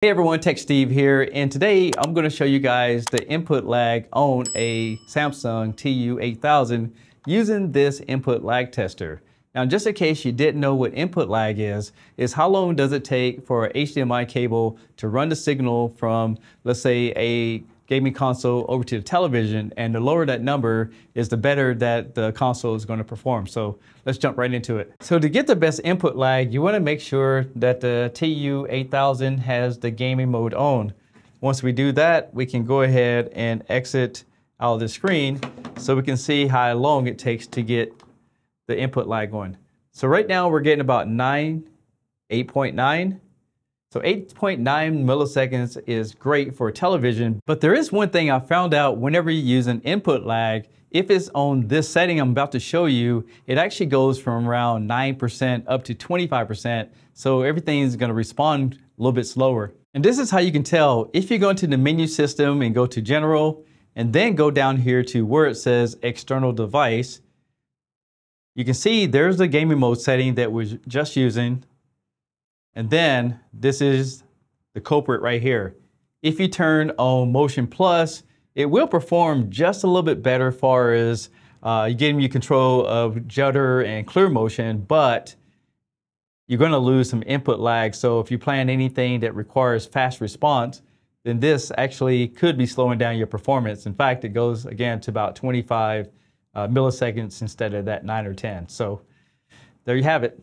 Hey everyone, Tech Steve here, and today I'm going to show you guys the input lag on a Samsung TU8000 using this input lag tester. Now, just in case you didn't know what input lag is how long does it take for an HDMI cable to run the signal from, let's say, a gaming console over to the television, and the lower that number is, the better that the console is going to perform. So let's jump right into it. So to get the best input lag, you want to make sure that the TU8000 has the gaming mode on. Once we do that, we can go ahead and exit out of the screen so we can see how long it takes to get the input lag going. So right now we're getting about 8.9. So 8.9 milliseconds is great for television, but there is one thing I found out whenever you use an input lag. If it's on this setting I'm about to show you, it actually goes from around 9% up to 25%. So everything is going to respond a little bit slower. And this is how you can tell. If you go into the menu system and go to General, and then go down here to where it says External Device, you can see there's the gaming mode setting that we're just using. And then this is the culprit right here. If you turn on Motion Plus, it will perform just a little bit better as far as getting you control of judder and clear motion, but you're going to lose some input lag. So if you plan anything that requires fast response, then this actually could be slowing down your performance. In fact, it goes again to about 25 milliseconds instead of that 9 or 10. So there you have it.